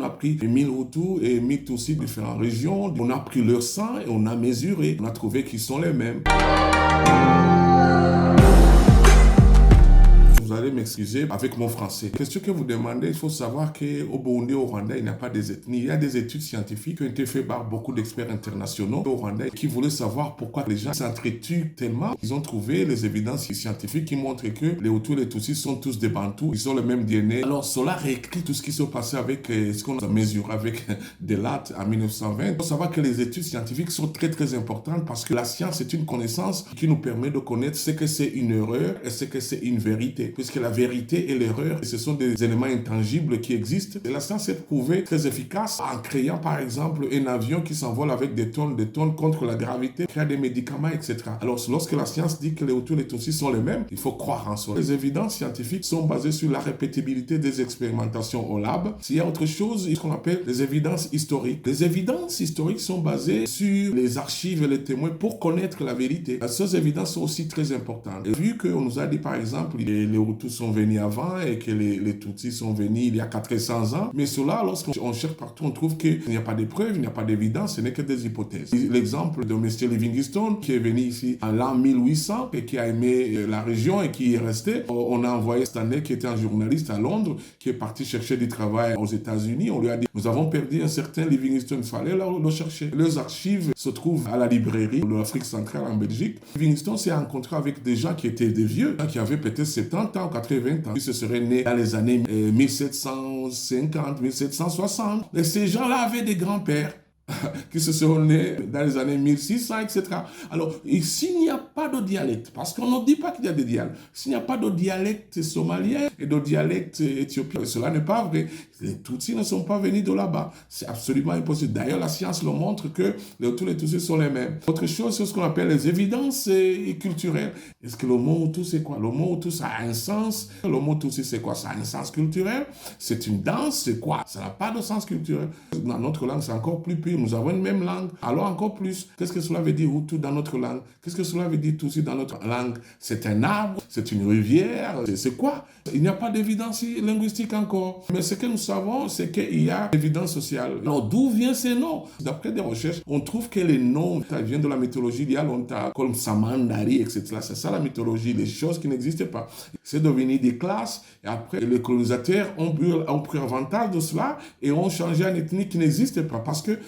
a pris 1000 Hutus et 1000 Tutsis de différentes régions. On a pris leur sang et on a mesuré. On a trouvé qu'ils sont les mêmes. Vous allez m'excuser avec mon français. Question que vous demandez, il faut savoir qu'au Burundi, au Rwanda, il n'y a pas des ethnies. Il y a des études scientifiques qui ont été faites par beaucoup d'experts internationaux au Rwanda qui voulaient savoir pourquoi les gens s'entretuent tellement. Ils ont trouvé les évidences scientifiques qui montrent que les Hutus et les Tutsis sont tous des Bantous. Ils ont le même DNA. Alors cela réécrit tout ce qui s'est passé avec ce qu'on a mesuré avec des lattes en 1920. Il faut savoir que les études scientifiques sont très très importantes parce que la science est une connaissance qui nous permet de connaître ce que c'est une erreur et ce que c'est une vérité. Puisque la vérité et l'erreur, ce sont des éléments intangibles qui existent. Et la science est prouvée très efficace en créant par exemple un avion qui s'envole avec des tonnes contre la gravité, créer des médicaments, etc. Alors lorsque la science dit que les Hutus et les Tutsis sont les mêmes, il faut croire en soi. Les évidences scientifiques sont basées sur la répétibilité des expérimentations au lab. S'il y a autre chose, ce qu'on appelle les évidences historiques. Les évidences historiques sont basées sur les archives et les témoins pour connaître la vérité. Ces évidences sont aussi très importantes. Et vu qu'on nous a dit par exemple les Hutus sont venus avant et que les Tutsis sont venus il y a 400 ans. Mais cela, lorsqu'on cherche partout, on trouve qu'il n'y a pas de preuves, il n'y a pas d'évidence, ce n'est que des hypothèses. L'exemple de M. Livingstone qui est venu ici en l'an 1800 et qui a aimé la région et qui est resté. On a envoyé Stanley qui était un journaliste à Londres, qui est parti chercher du travail aux États-Unis. On lui a dit, nous avons perdu un certain Livingstone, il fallait le chercher. Les archives se trouvent à la librairie de l'Afrique centrale en Belgique. Livingstone s'est rencontré avec des gens qui étaient des vieux, qui avaient peut-être 70 ans, 80 ans. Ils se seraient nés dans les années 1750, 1760. Et ces gens-là avaient des grands-pères qui se sont nés dans les années 1600, etc. Alors, s'il n'y a pas de dialecte, parce qu'on ne dit pas qu'il y a des dialectes, s'il n'y a pas de dialecte somalien et de dialecte éthiopien, cela n'est pas vrai. Les Tutsis ne sont pas venus de là-bas. C'est absolument impossible. D'ailleurs, la science le montre que tous les Tutsis sont les mêmes. Autre chose, c'est ce qu'on appelle les évidences culturelles. Est-ce que le mot Hutu, c'est quoi? Le mot Hutu, ça a un sens. Le mot Tutsi, c'est quoi? Ça a un sens culturel. C'est une danse, c'est quoi? Ça n'a pas de sens culturel. Dans notre langue, c'est encore plus pur. Nous avons une même langue. Alors encore plus, qu'est-ce que cela veut dire Hutu dans notre langue? Qu'est-ce que cela veut dire Tutsi dans notre langue? C'est un arbre, c'est une rivière, c'est quoi? Il n'y a pas d'évidence linguistique encore. Mais ce que nous savons, c'est qu'il y a évidence sociale. Alors d'où viennent ces noms? D'après des recherches, on trouve que les noms viennent de la mythologie il y a longtemps, comme Samandari, etc. C'est ça la mythologie, les choses qui n'existaient pas. C'est devenu des classes, et après les colonisateurs ont pris avantage de cela et ont changé une ethnie qui n'existait pas. Parce que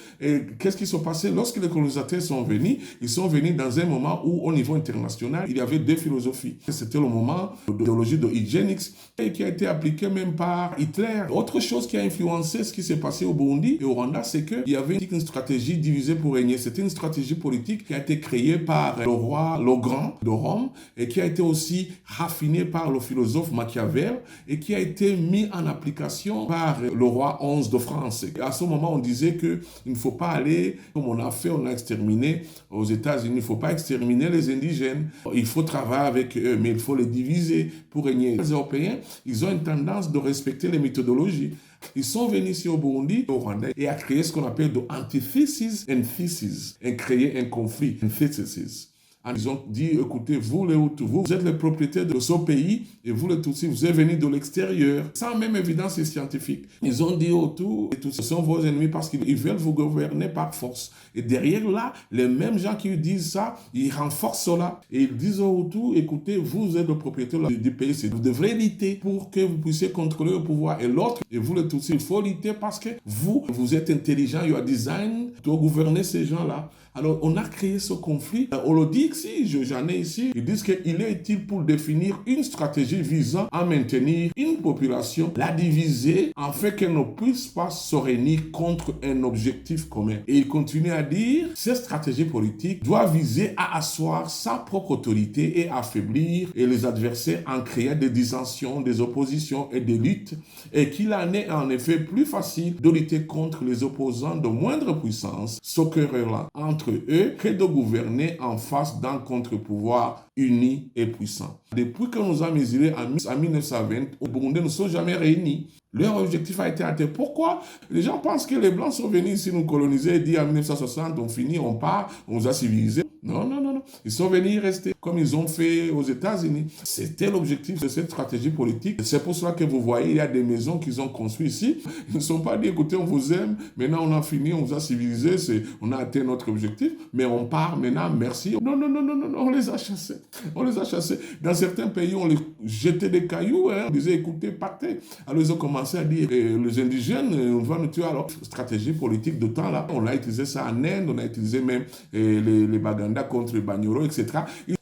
qu'est-ce qui s'est passé? Lorsque les colonisateurs sont venus, ils sont venus dans un moment où, au niveau international, il y avait deux philosophies. C'était le moment de l'idéologie de eugenics et qui a été appliquée même par Hitler. Autre chose qui a influencé ce qui s'est passé au Burundi et au Rwanda, c'est qu'il y avait une stratégie divisée pour régner. C'était une stratégie politique qui a été créée par le roi le Grand de Rome et qui a été aussi raffinée par le philosophe Machiavel et qui a été mis en application par le roi XI de France. Et à ce moment, on disait qu'il ne faut pas aller, comme on a fait, on a exterminé aux États-Unis, il ne faut pas exterminer les indigènes. Il faut travailler avec eux, mais il faut les diviser pour régner. Les Européens, ils ont une tendance de respecter les méthodologies. Ils sont venus ici au Burundi, au Rwanda, et à créer ce qu'on appelle de antithesis and thesis, et créer un conflit, antithesis. Ils ont dit, écoutez, vous les Hutus, vous êtes les propriétaires de ce pays et vous les Tutsis, vous êtes venus de l'extérieur, sans même évidence scientifique. Ils ont dit aux Hutus, les Tutsis sont vos ennemis parce qu'ils veulent vous gouverner par force. Et derrière là, les mêmes gens qui disent ça, ils renforcent cela. Et ils disent aux Hutus, écoutez, vous êtes le propriétaire du pays, vous devrez lutter pour que vous puissiez contrôler le pouvoir. Et l'autre, et vous les Tutsis, il faut lutter parce que vous êtes intelligent, you are designed to gouverner ces gens-là. Alors, on a créé ce conflit. On le dit ici, j'en ai ici. Ils disent qu'il est utile pour définir une stratégie visant à maintenir une population, la diviser, afin qu'elle ne puisse pas se réunir contre un objectif commun. Et il continue à dire, cette stratégie politique doit viser à asseoir sa propre autorité et affaiblir les adversaires en créant des dissensions, des oppositions et des luttes, et qu'il en est en effet plus facile de lutter contre les opposants de moindre puissance, ce querellant entre eux que de gouverner en face d'un contre-pouvoir uni et puissant. Depuis que nous avons mesuré en 1920, au Burundi ne sont jamais réunis. Leur objectif a été atteint. Pourquoi? Les gens pensent que les Blancs sont venus ici nous coloniser et dire en 1960, on finit, on part, on nous a civilisés. Non, non, non, non. Ils sont venus y rester, comme ils ont fait aux États-Unis. C'était l'objectif de cette stratégie politique. C'est pour cela que vous voyez, il y a des maisons qu'ils ont construites ici. Ils ne sont pas dit, écoutez, on vous aime, maintenant on a fini, on vous a civilisés, on a atteint notre objectif, mais on part maintenant, merci. Non, non, non, non, non, non, on les a chassés. On les a chassés. Dans certains pays, on les jetait des cailloux, hein. On disait, écoutez, partez. Alors ils ont commencé à dire, les indigènes, on va nous tuer. Alors, stratégie politique de temps là, on a utilisé ça en Inde, on a utilisé même les Baganda contre les Banyoro, etc.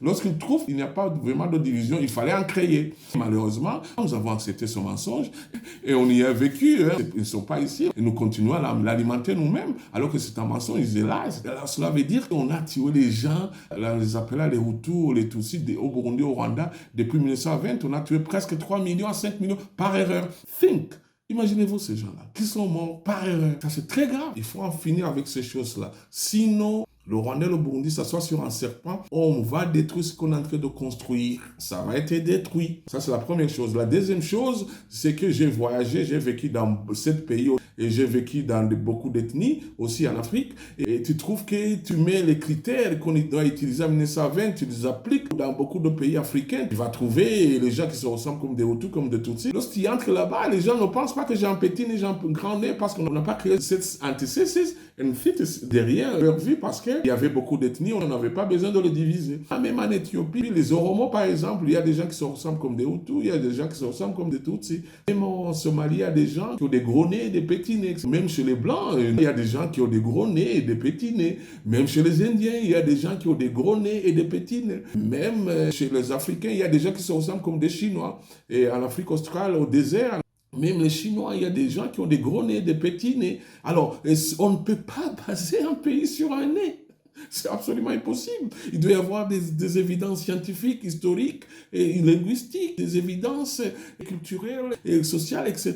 Lorsqu'ils trouvent qu'il n'y a pas vraiment de division, il fallait en créer. Malheureusement, nous avons accepté ce mensonge et on y a vécu. Hein. Ils ne sont pas ici et nous continuons à l'alimenter nous-mêmes, alors que c'est un mensonge, ils étaient là. Alors, cela veut dire qu'on a tué les gens, on les appelait les Hutus, les Tutsis, au Burundi, au Rwanda, depuis 1920, on a tué presque 3 millions à 5 millions par erreur. Think! Imaginez-vous ces gens-là qui sont morts par erreur. Ça, c'est très grave. Il faut en finir avec ces choses-là. Sinon, le Rwanda et le Burundi s'assoient sur un serpent, on va détruire ce qu'on est en train de construire. Ça va être détruit. Ça, c'est la première chose. La deuxième chose, c'est que j'ai voyagé, j'ai vécu dans 7 pays et j'ai vécu dans beaucoup d'ethnies, aussi en Afrique. Et tu trouves que tu mets les critères qu'on doit utiliser en 1920, tu les appliques dans beaucoup de pays africains. Tu vas trouver les gens qui se ressemblent comme des Hutus, comme des Tutsis. Lorsqu'ils entrent là-bas, les gens ne pensent pas que j'ai un petit nez, j'ai un grand nez, parce qu'on n'a pas créé cette antisécisme derrière leur vie, parce qu'il y avait beaucoup d'ethnies, on n'avait pas besoin de les diviser. Même en Éthiopie, les Oromos par exemple, il y a des gens qui se ressemblent comme des Hutus, il y a des gens qui se ressemblent comme des Tutsis. Même en Somalie, il y a des gens qui ont des gros nez et des petits nez. Même chez les Blancs, il y a des gens qui ont des gros nez et des petits nez. Même chez les Indiens, il y a des gens qui ont des gros nez et des petits nez. Même chez les Africains, il y a des gens qui se ressemblent comme des Chinois. Et en Afrique australe, au désert, même les Chinois, il y a des gens qui ont des gros nez, des petits nez. Alors, on ne peut pas baser un pays sur un nez. C'est absolument impossible. Il doit y avoir des évidences scientifiques, historiques et linguistiques, des évidences culturelles et sociales, etc.,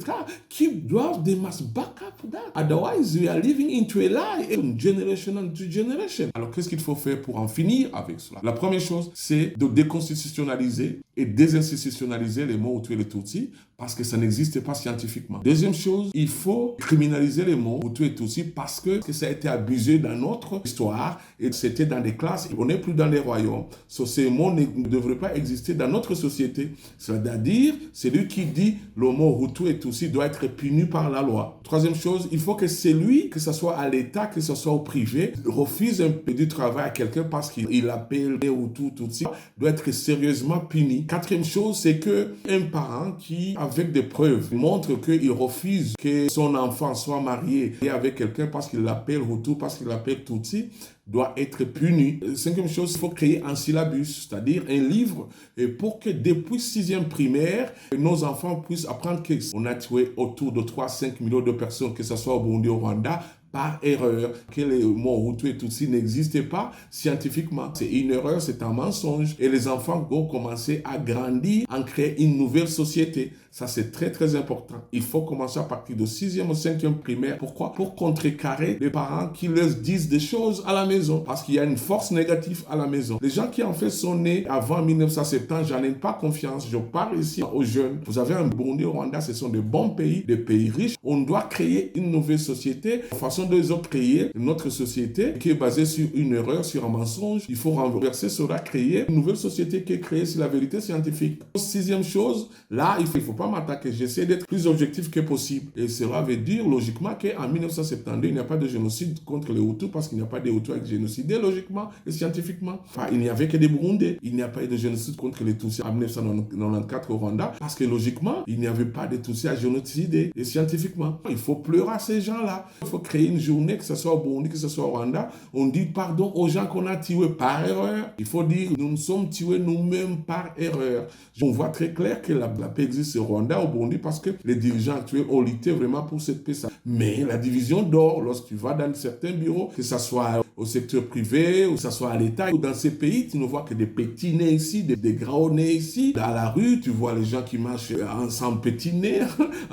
qui doivent des masses back up that. Otherwise, we are living into a lie, generation to generation. Alors, qu'est-ce qu'il faut faire pour en finir avec cela? La première chose, c'est de déconstitutionnaliser et désinstitutionnaliser les mots Hutu et les Tutsis, parce que ça n'existe pas scientifiquement. Deuxième chose, il faut criminaliser les mots Hutu et Tutsi parce que ça a été abusé dans notre histoire et c'était dans des classes. On n'est plus dans les royaumes. Ces mots ne devraient pas exister dans notre société. C'est-à-dire, celui qui dit le mot Hutu et Tutsi doit être puni par la loi. Troisième chose, il faut que celui, que ce soit à l'État, que ce soit au privé, refuse un peu du travail à quelqu'un parce qu'il appelle les Hutu, Tutsi, doit être sérieusement puni. Quatrième chose, c'est qu'un parent qui, avec des preuves, montre qu'il refuse que son enfant soit marié avec quelqu'un parce qu'il l'appelle Hutu, parce qu'il l'appelle Tutsi, doit être puni. Cinquième chose, il faut créer un syllabus, c'est-à-dire un livre, et pour que depuis 6e primaire, nos enfants puissent apprendre qu'on a tué autour de 3-5 millions de personnes, que ce soit au Burundi, au Rwanda, par erreur, que les mots Hutu et Tutsi n'existaient pas scientifiquement. C'est une erreur, c'est un mensonge. Et les enfants vont commencer à grandir, à créer une nouvelle société. Ça, c'est très, très important. Il faut commencer à partir de 6e ou 5e primaire. Pourquoi? Pour contrecarrer les parents qui leur disent des choses à la maison. Parce qu'il y a une force négative à la maison. Les gens qui en fait sont nés avant 1970, j'en ai pas confiance. Je parle ici aux jeunes. Vous avez un Burundi, au Rwanda, ce sont des bons pays, des pays riches. On doit créer une nouvelle société. De façon de les autres créer notre société qui est basée sur une erreur, sur un mensonge. Il faut renverser cela, créer une nouvelle société qui est créée sur la vérité scientifique. Sixième chose, là, il faut pas m'attaquer. J'essaie d'être plus objectif que possible. Et cela veut dire logiquement qu'en 1972, il n'y a pas de génocide contre les Hutus parce qu'il n'y a pas de Hutus à être génocidés logiquement et scientifiquement. Enfin, il n'y avait que des Burundais. Il n'y a pas eu de génocide contre les Tutsis en 1994 au Rwanda parce que logiquement, il n'y avait pas de Tutsis à génocider et scientifiquement. Il faut pleurer à ces gens-là. Il faut créer une journée, que ce soit au Burundi, que ce soit au Rwanda. On dit pardon aux gens qu'on a tués par erreur. Il faut dire nous nous sommes tués nous-mêmes par erreur. On voit très clair que la paix existe au Rwanda, au Burundi, parce que les dirigeants actuels ont lutté vraiment pour cette paix. Mais la division d'or, lorsque tu vas dans certains bureaux, que ce soit au secteur privé, ou que ce soit à l'État. Ou dans ces pays, tu ne vois que des petits nez ici, des gros nez ici. Dans la rue, tu vois les gens qui marchent sans petit nez,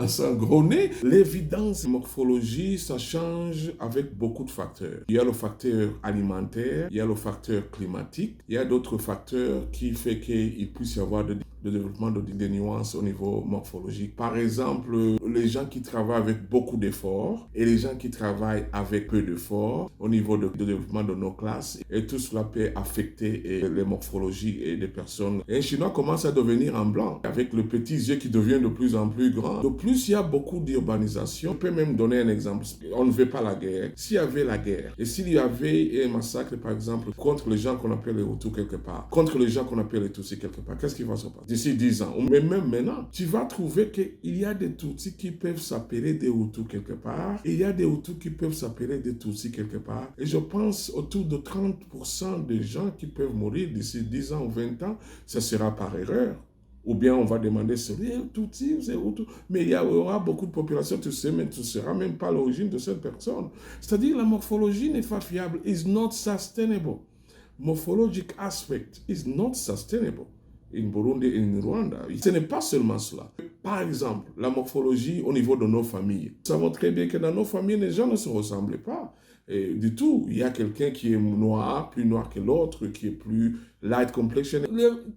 sans gros nez. L'évidence morphologie, ça change avec beaucoup de facteurs. Il y a le facteur alimentaire, il y a le facteur climatique, il y a d'autres facteurs qui font qu'il puisse y avoir de développement des nuances au niveau morphologique. Par exemple, les gens qui travaillent avec beaucoup d'efforts et les gens qui travaillent avec peu d'efforts au niveau de développement de nos classes, et tout cela peut affecter les morphologies des personnes. Et un Chinois commence à devenir en blanc, avec le petit yeux qui devient de plus en plus grand. De plus, il y a beaucoup d'urbanisation. Je peux même donner un exemple. On ne veut pas la guerre. S'il y avait la guerre, et s'il y avait un massacre, par exemple, contre les gens qu'on appelle les Hutus quelque part, contre les gens qu'on appelle les Tutsis quelque part, qu'est-ce qui va se passer d'ici 10 ans? Mais même maintenant, tu vas trouver qu'il y a des Tutsis qui peuvent s'appeler des Hutus quelque part, et il y a des Hutus qui peuvent s'appeler des Tutsis quelque part. Et je pense autour de 30% des gens qui peuvent mourir d'ici 10 ans ou 20 ans, ça sera par erreur. Ou bien on va demander, c'est Tutsi, c'est Hutu. Mais il y aura beaucoup de populations, tu sais, mais tu ne sauras même pas l'origine de cette personne. C'est-à-dire la morphologie n'est pas fiable, is not sustainable. Morphologic aspect is not sustainable. In Burundi et in Rwanda. Ce n'est pas seulement cela. Par exemple, la morphologie au niveau de nos familles. Nous savons très bien que dans nos familles, les gens ne se ressemblent pas. Et du tout, il y a quelqu'un qui est noir, plus noir que l'autre, qui est plus light complexion.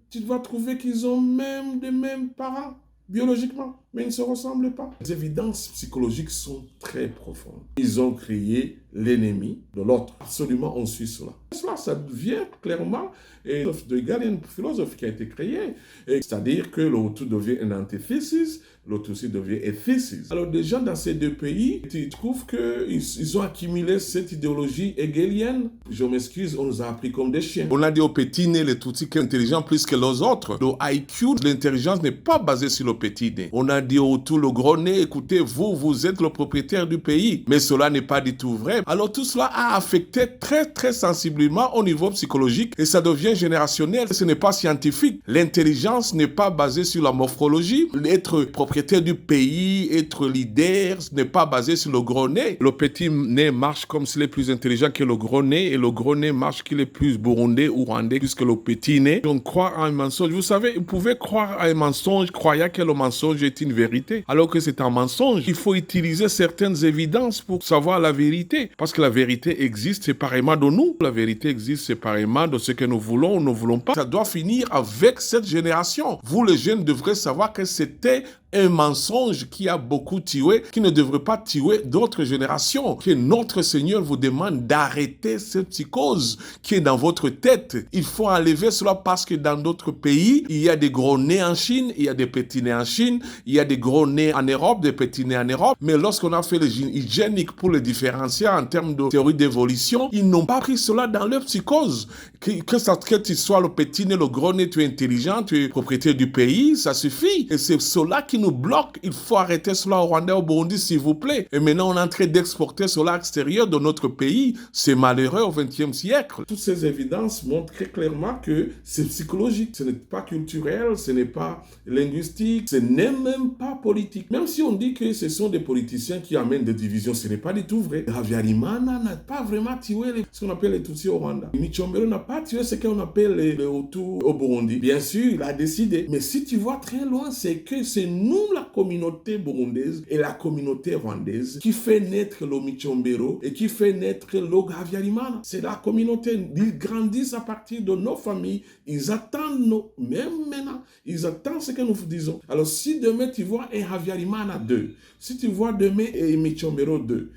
Tu vas trouver qu'ils ont même des mêmes parents, biologiquement, mais ils ne se ressemblent pas. Les évidences psychologiques sont très profondes. Ils ont créé l'ennemi de l'autre. Absolument, on suit cela. Cela, ça vient clairement de Galian philosophe qui a été créé. C'est-à-dire que le Hutu devient un antithesis, l'autre aussi devient a thesis. Alors, des gens dans ces deux pays, tu trouves qu'ils ont accumulé cette idéologie hegelienne. Je m'excuse, on nous a appris comme des chiens. On a dit aux petits nez, les Tutsis, qui sont intelligents plus que les autres. Le IQ, l'intelligence n'est pas basée sur le petit nez. On a dit au Hutu, le gros nez, écoutez, vous êtes le propriétaire du pays. Mais cela n'est pas du tout vrai. Alors, tout cela a affecté très, très sensiblement au niveau psychologique et ça devient générationnel. Ce n'est pas scientifique. L'intelligence n'est pas basée sur la morphologie. Être propriétaire du pays, être leader, ce n'est pas basé sur le gros nez. Le petit nez marche comme s'il est plus intelligent que le gros nez et le gros nez marche qu'il est plus burundais ou rwandais plus que le petit nez. Donc, croire à un mensonge. Vous savez, vous pouvez croire à un mensonge, croyant que le mensonge est une vérité, alors que c'est un mensonge. Il faut utiliser certaines évidences pour savoir la vérité. Parce que la vérité existe séparément de nous. La vérité existe séparément de ce que nous voulons ou ne voulons pas. Ça doit finir avec cette génération. Vous, les jeunes, devrez savoir que c'était un mensonge qui a beaucoup tué, qui ne devrait pas tuer d'autres générations. Que notre Seigneur vous demande d'arrêter cette psychose qui est dans votre tête. Il faut enlever cela parce que dans d'autres pays, il y a des gros nez en Chine, il y a des petits nez en Chine, il y a des gros nez en Europe, des petits nez en Europe. Mais lorsqu'on a fait les hygiéniques pour les différencier en termes de théorie d'évolution, ils n'ont pas pris cela dans leur psychose. Que tu sois le petit nez, le gros nez, tu es intelligent, tu es propriétaire du pays, ça suffit. Et c'est cela qui nous bloque. Il faut arrêter cela au Rwanda, au Burundi, s'il vous plaît. Et maintenant, on est en train d'exporter cela à l'extérieur de notre pays. C'est malheureux au XXe siècle. Toutes ces évidences montrent très clairement que c'est psychologique. Ce n'est pas culturel, ce n'est pas linguistique, ce n'est même pas politique. Même si on dit que ce sont des politiciens qui amènent des divisions, ce n'est pas du tout vrai. Habyarimana n'a pas vraiment tué ce qu'on appelle les Tutsis au Rwanda. Micombero n'a pas tué ce qu'on appelle les Hutus au Burundi. Bien sûr, il a décidé. Mais si tu vois très loin, c'est que c'est nous, la communauté burundaise et la communauté rwandaise, qui fait naître le Micombero et qui fait naître le Habyarimana. C'est la communauté. Ils grandissent à partir de nos familles. Ils attendent même maintenant, ils attendent ce que nous vous disons. Alors, si demain tu vois un Habyarimana 2, si tu vois demain un Micombero 2,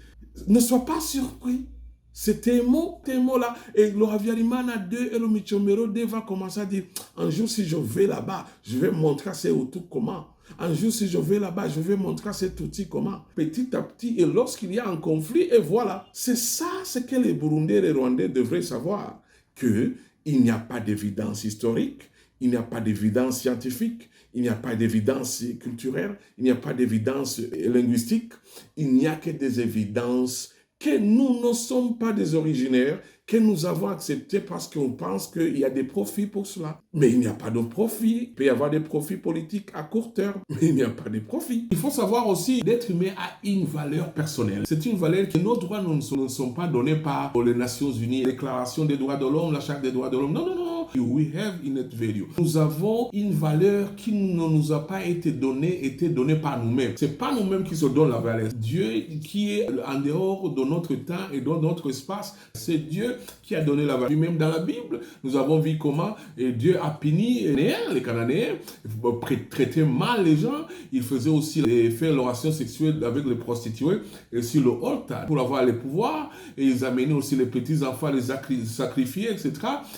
ne sois pas surpris. C'est tes mots-là. Et le Habyarimana 2 et le Micombero 2 va commencer à dire, un jour si je vais là-bas, je vais montrer à ces Hutus comment. Un jour si je vais là-bas, je vais montrer à ces Tutsis comment. Petit à petit, et lorsqu'il y a un conflit, et voilà. C'est ça ce que les Burundais et les Rwandais devraient savoir. Qu'il n'y a pas d'évidence historique, il n'y a pas d'évidence scientifique, il n'y a pas d'évidence culturelle, il n'y a pas d'évidence linguistique, il n'y a que des évidences que nous ne sommes pas des originaires, que nous avons accepté parce qu'on pense qu'il y a des profits pour cela. Mais il n'y a pas de profit. Il peut y avoir des profits politiques à court terme, mais il n'y a pas de profit. Il faut savoir aussi d'être humain a une valeur personnelle. C'est une valeur que nos droits ne sont pas donnés par les Nations Unies, la Déclaration des droits de l'homme, la Charte des droits de l'homme. Non, non, non. We have innate value. Nous avons une valeur qui ne nous a pas été donnée par nous-mêmes. C'est pas nous-mêmes qui se donnent la valeur. Dieu qui est en dehors de notre temps et dans notre espace, c'est Dieu qui a donné la valeur. Même dans la Bible, nous avons vu comment Dieu a puni les Cananéens, traitaient mal les gens. Il faisait aussi faire l'oration sexuelle avec les prostituées et sur le altar pour avoir les pouvoirs. Et ils amenaient aussi les petits enfants à les sacrifier, etc.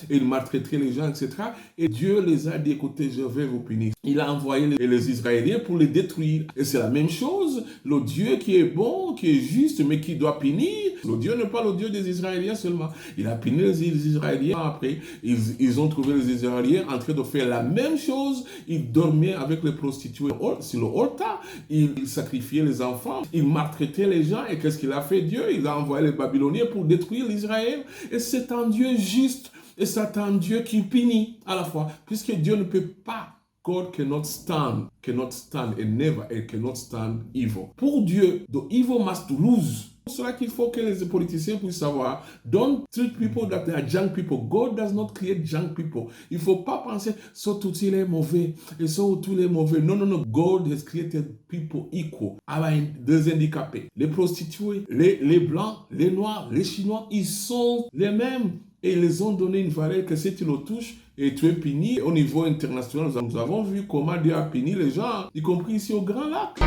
Et ils maltraitaient les gens, etc. Et Dieu les a dit, écoutez, je vais vous punir. Il a envoyé les Israéliens pour les détruire. Et c'est la même chose. Le Dieu qui est bon, qui est juste, mais qui doit punir. Le Dieu n'est pas le Dieu des Israéliens seulement. Il a puni les Israéliens après. Ils ont trouvé les Israéliens en train de faire la même chose. Ils dormaient avec les prostituées sur le altar. Ils sacrifiaient les enfants. Ils maltraitaient les gens. Et qu'est-ce qu'il a fait Dieu? Il a envoyé les Babyloniens pour détruire l'Israël. Et c'est un Dieu juste. Et c'est un Dieu qui punit à la fois. Puisque Dieu ne peut pas. God cannot stand and never and cannot stand evil. Pour Dieu, the evil must lose. C'est pour cela qu'il faut que les politiciens puissent savoir, don't treat people that they are junk people. God does not create junk people. Il ne faut pas penser, tout il est mauvais, et tout il est mauvais. Non, non, non. God has created people equal. Des handicapés, les prostituées, les blancs, les noirs, les chinois, ils sont les mêmes. Et ils les ont donné une valeur que si tu le touches et tu es puni. Au niveau international, nous avons vu comment Dieu a puni les gens, y compris ici au Grand Lac.